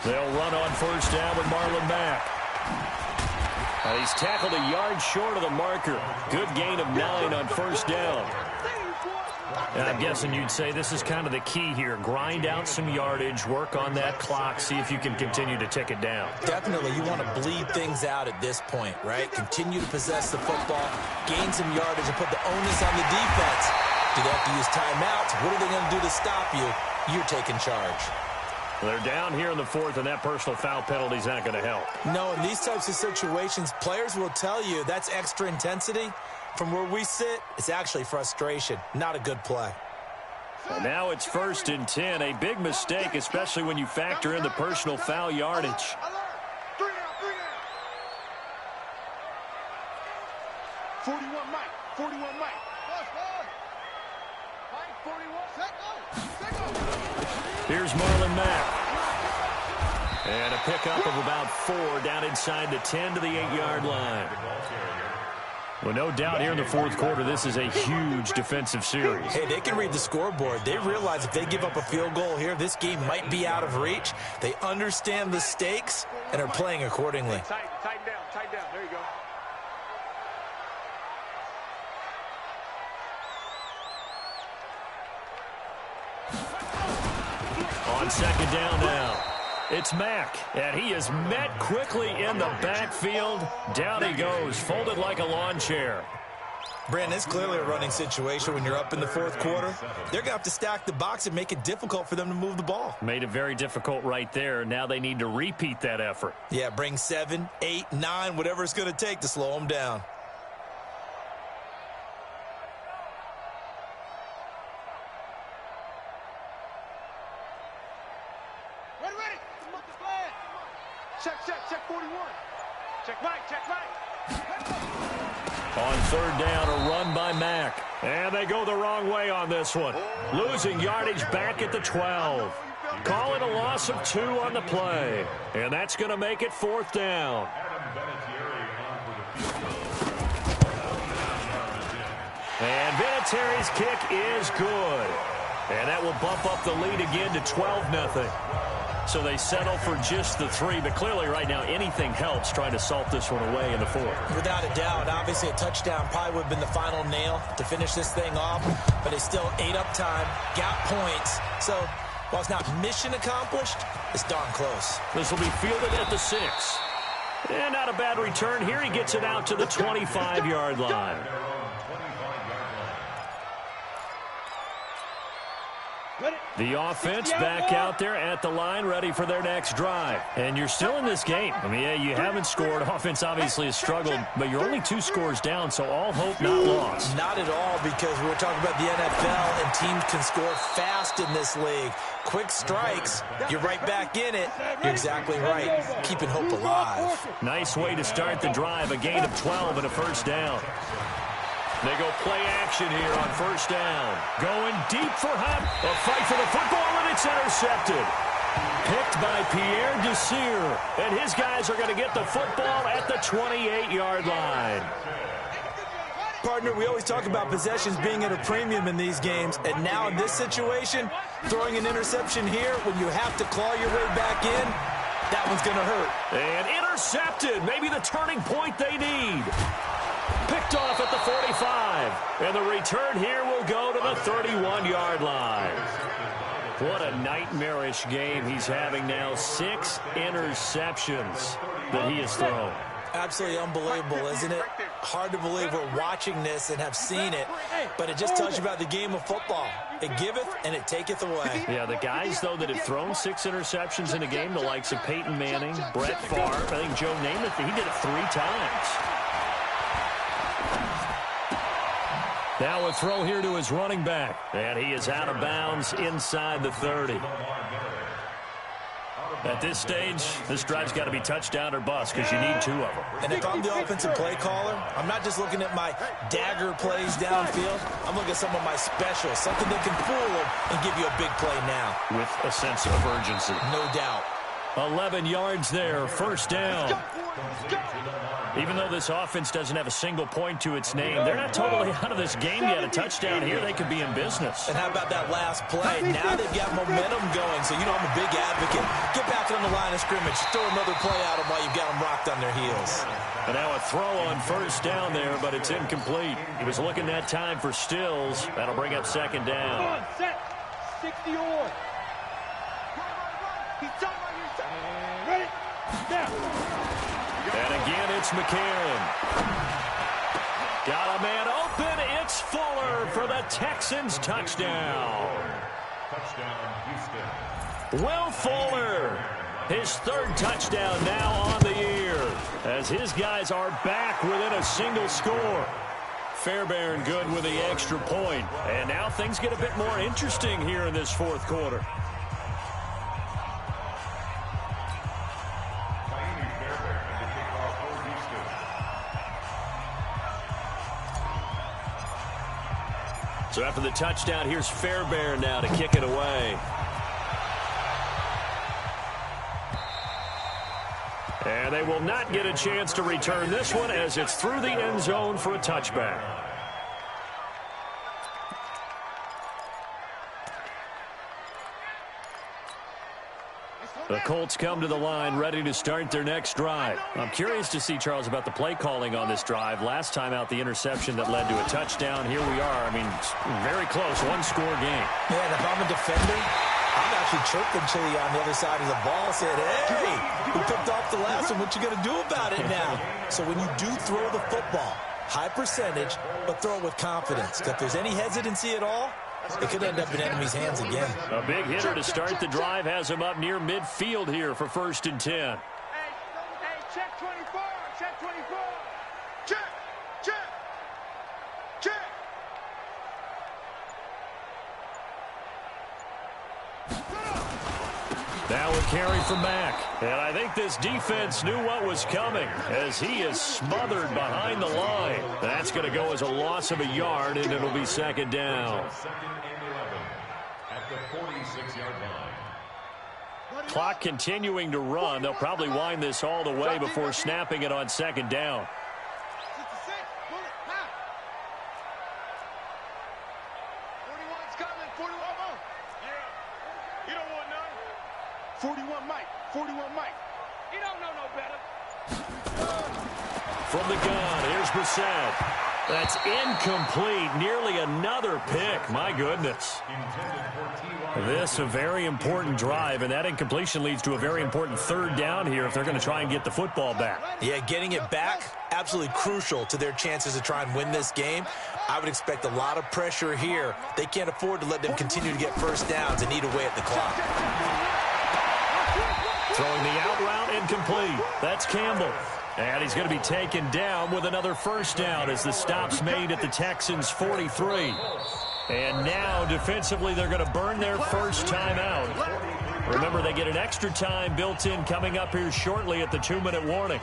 They'll run on 1st down with Marlon back. He's tackled a yard short of the marker. Good gain of 9 on 1st down. And I'm guessing you'd say this is kind of the key here. Grind out some yardage, work on that clock, see if you can continue to tick it down. Definitely, you want to bleed things out at this point, right? Continue to possess the football, gain some yardage, and put the onus on the defense. Do they have to use timeouts? What are they going to do to stop you? You're taking charge. They're down here in the fourth, and that personal foul penalty is not going to help. No, in these types of situations, players will tell you that's extra intensity. From where we sit, it's actually frustration. Not a good play. And now it's 1st and 10. A big mistake, especially when you factor in the personal foul yardage. 41 Mike. 41 Mike. Mike, 41. Here's Marlon Mack. And a pickup of about 4 down inside the 10 to the 8-yard line. Well, no doubt here in the fourth quarter, this is a huge defensive series. Hey, they can read the scoreboard. They realize if they give up a field goal here, this game might be out of reach. They understand the stakes and are playing accordingly. Tighten down. There you go. On 2nd down now. It's Mack, and he is met quickly in the backfield. Down he goes, folded like a lawn chair. Brandon, it's clearly a running situation when you're up in the fourth quarter. They're going to have to stack the box and make it difficult for them to move the ball. Made it very difficult right there. Now they need to repeat that effort. Yeah, bring 7, 8, 9, whatever it's going to take to slow them down. Check 41. Check right. On 3rd down, a run by Mack. And they go the wrong way on this one. Losing yardage back at the 12. Call it a loss of 2 on the play. And that's going to make it 4th down. And Vinatieri's kick is good. And that will bump up the lead again to 12-0. So they settle for just the 3, but clearly right now anything helps trying to salt this one away in the 4th. Without a doubt, obviously a touchdown probably would have been the final nail to finish this thing off, but it's still ate up time, got points. So while it's not mission accomplished, it's darn close. This will be fielded at the 6. And not a bad return here. He gets it out to the 25-yard line. The offense back out there at the line, ready for their next drive. And you're still in this game. I mean, yeah, you haven't scored. Offense obviously has struggled, but you're only 2 scores down, so all hope not lost. Not at all, because we're talking about the NFL, and teams can score fast in this league. Quick strikes, you're right back in it. You're exactly right. Keeping hope alive. Nice way to start the drive. A gain of 12 and a 1st down. They go play action here on 1st down. Going deep for Hunt. A fight for the football, and it's intercepted. Picked by Pierre Desir. And his guys are going to get the football at the 28-yard line. Partner, we always talk about possessions being at a premium in these games. And now in this situation, throwing an interception here when you have to claw your way back in, that one's going to hurt. And intercepted. Maybe the turning point they need. Picked off at the 45. And the return here will go to the 31-yard line. What a nightmarish game he's having now. 6 interceptions that he has thrown. Absolutely unbelievable, isn't it? Hard to believe we're watching this and have seen it, but it just tells you about the game of football. It giveth and it taketh away. Yeah, the guys, though, that have thrown 6 interceptions in a game, the likes of Peyton Manning, Brett Favre, I think Joe Namath, he did it 3 times. Now a throw here to his running back, and he is out of bounds inside the 30. At this stage, this drive's got to be touchdown or bust because you need 2 of them. And if I'm the offensive play caller, I'm not just looking at my dagger plays downfield. I'm looking at some of my specials, something that can fool them and give you a big play now. With a sense of urgency. No doubt. 11 yards there, first down. Even though this offense doesn't have a single point to its name, they're not totally out of this game yet. A touchdown here, they could be in business. And how about that last play? Now they've got momentum going, so you know I'm a big advocate. Get back on the line of scrimmage. Throw another play at them while you've got them rocked on their heels. And now a throw on first down there, but it's incomplete. He was looking that time for Stills. That'll bring up second down. Come on, set. 60 or. He's done right here. Ready? Now. And again, it's McCarron. Got a man open. It's Fuller for the Texans touchdown. Touchdown, Houston. Will Fuller, his third touchdown now on the year, as his guys are back within a single score. Fairbairn good with the extra point. And now things get a bit more interesting here in this fourth quarter. So after the touchdown, here's Fairbairn now to kick it away. And they will not get a chance to return this one as it's through the end zone for a touchback. The Colts come to the line ready to start their next drive. I'm curious to see, Charles, about the play calling on this drive. Last time out, the interception that led to a touchdown. Here we are. I mean, very close, one-score game. Yeah, and if I'm a defender, I'm actually chirping Chili on the other side of the ball, saying, hey, we picked off the last one. What you going to do about it now? So when you do throw the football, high percentage, but throw it with confidence. If there's any hesitancy at all, it could end up in enemy's hands again. A big hitter to start the drive has him up near midfield here for 1st and 10. Hey, check 24, check 24. Check, check, check. Now a carry from Mack. And I think this defense knew what was coming as he is smothered behind the line. That's going to go as a loss of a yard, and it'll be second down. Second and 11 at the 46-yard line. Clock continuing to run. They'll probably wind this all the way before snapping it on second down. 66, pull it, high. 41's coming, 41 more. Yeah, you don't want none. 41 Mike, 41 Mike. You don't know no better. From the gun, here's Brissett. That's incomplete. Nearly another pick. My goodness. This a very important drive, and that incompletion leads to a very important third down here if they're going to try and get the football back. Yeah, getting it back, absolutely crucial to their chances to try and win this game. I would expect a lot of pressure here. They can't afford to let them continue to get first downs and eat away at the clock. Throwing the out route, incomplete. That's Campbell. And he's going to be taken down with another first down as the stop's made at the Texans' 43. And now, defensively, they're going to burn their first time out. Remember, they get an extra time built in coming up here shortly at the 2-minute warning.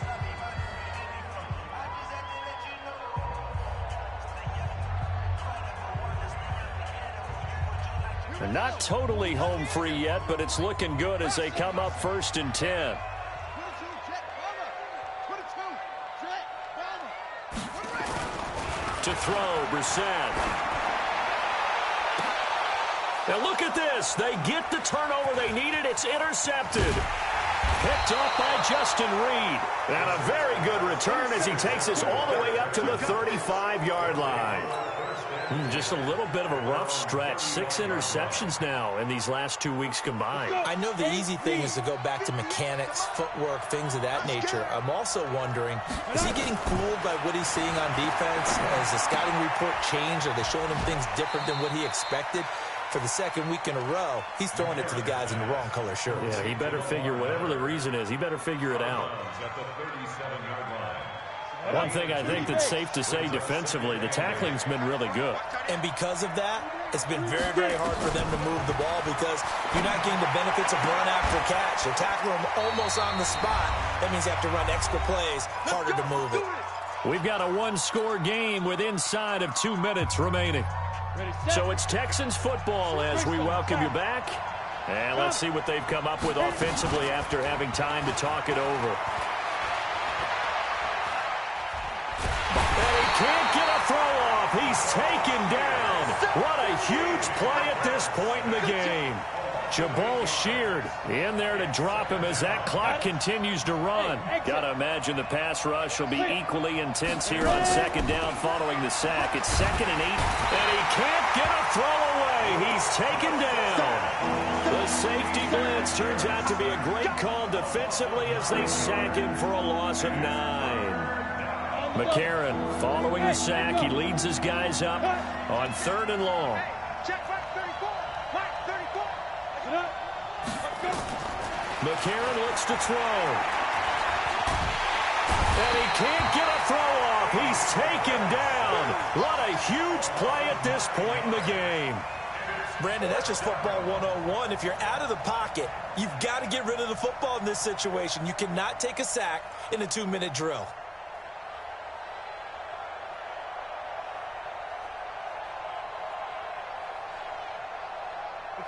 They're not totally home free yet, but it's looking good as they come up 1st and 10. To throw, Brissett. Now look at this. They get the turnover they needed. It's intercepted. Picked off by Justin Reed. And a very good return as he takes us all the way up to the 35-yard line. Just a little bit of a rough stretch. 6 interceptions now in these last 2 weeks combined. I know the easy thing is to go back to mechanics, footwork, things of that nature. I'm also wondering, is he getting fooled by what he's seeing on defense? Has the scouting report changed? Are they showing him things different than what he expected? For the second week in a row, he's throwing it to the guys in the wrong color shirts. Yeah, he better figure, whatever the reason is, he better figure it out. At the 37-yard line. One thing I think that's safe to say defensively, the tackling's been really good. And because of that, it's been very, very hard for them to move the ball because you're not getting the benefits of run after catch. They're tackling them almost on the spot. That means you have to run extra plays, harder to move it. We've got a one-score game with inside of 2 minutes remaining. So it's Texans football as we welcome you back. And let's see what they've come up with offensively after having time to talk it over. And he can't get a throw off. He's taken down. What a huge play at this point in the game. Jabal Sheard in there to drop him as that clock continues to run. Got to imagine the pass rush will be equally intense here on second down following the sack. It's 2nd and 8, and he can't get a throw away. He's taken down. The safety blitz turns out to be a great call defensively as they sack him for a loss of 9. McCarron following the sack. He leads his guys up on 3rd and long. McCarron looks to throw. And he can't get a throw off. He's taken down. What a huge play at this point in the game. Brandon, that's just football 101. If you're out of the pocket, you've got to get rid of the football in this situation. You cannot take a sack in a 2-minute drill.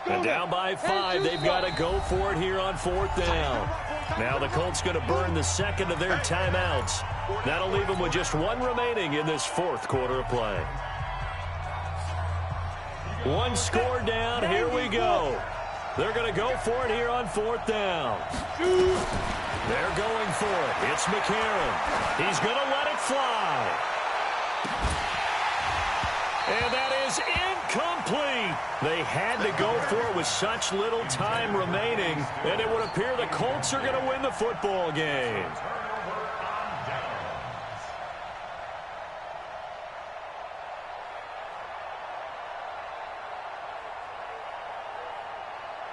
And down by 5, they've got to go for it here on 4th down. Now the Colts going to burn the second of their timeouts. That'll leave them with just 1 remaining in this 4th quarter of play. 1 score down, here we go. They're going to go for it here on 4th down. They're going for it. It's McCarron. He's going to let it fly. And that is incomplete. They had to go for it with such little time remaining, and it would appear the Colts are going to win the football game.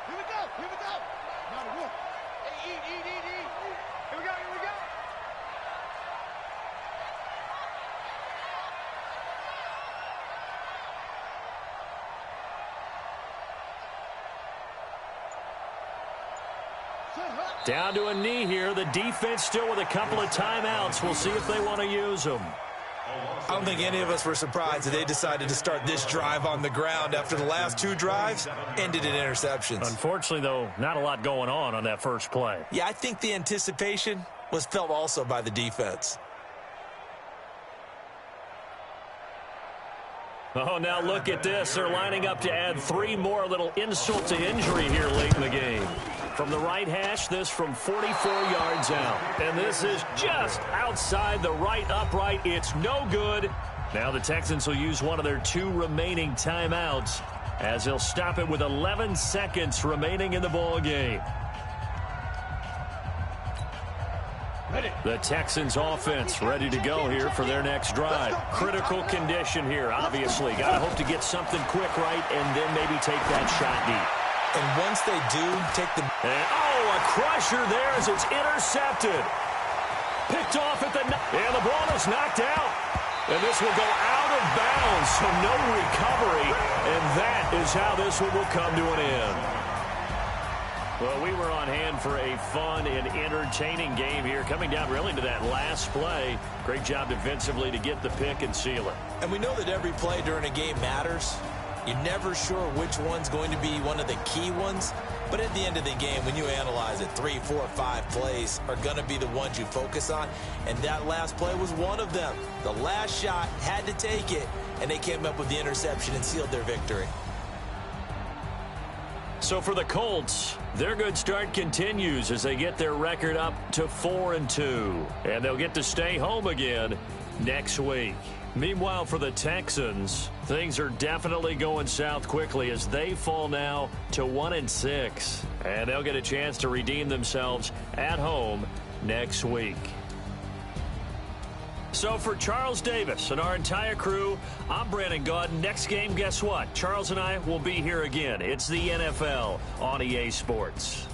Here we go. Now the wolf. Hey, eat. Here we go. Down to a knee here. The defense still with a couple of timeouts. We'll see if they want to use them. I don't think any of us were surprised that they decided to start this drive on the ground after the last 2 drives ended in interceptions. Unfortunately, though, not a lot going on that first play. Yeah, I think the anticipation was felt also by the defense. Oh, now look at this. They're lining up to add 3 more, little insult to injury here late in the game. From the right hash, this from 44 yards out. And this is just outside the right upright. It's no good. Now the Texans will use one of their 2 remaining timeouts as they'll stop it with 11 seconds remaining in the ball game. The Texans offense ready to go here for their next drive. Critical condition here, obviously. Got to hope to get something quick right and then maybe take that shot deep. And once they do, take the... And, a crusher there as it's intercepted. Picked off at the... And the ball is knocked out. And this will go out of bounds, so no recovery. And that is how this one will come to an end. Well, we were on hand for a fun and entertaining game here, coming down really to that last play. Great job defensively to get the pick and seal it. And we know that every play during a game matters. You're never sure which one's going to be one of the key ones. But at the end of the game, when you analyze it, 3, 4, 5 plays are going to be the ones you focus on. And that last play was one of them. The last shot had to take it, and they came up with the interception and sealed their victory. So for the Colts, their good start continues as they get their record up to 4-2. And they'll get to stay home again next week. Meanwhile, for the Texans, things are definitely going south quickly as they fall now to 1-6. And they'll get a chance to redeem themselves at home next week. So for Charles Davis and our entire crew, I'm Brandon Gaudin. Next game, guess what? Charles and I will be here again. It's the NFL on EA Sports.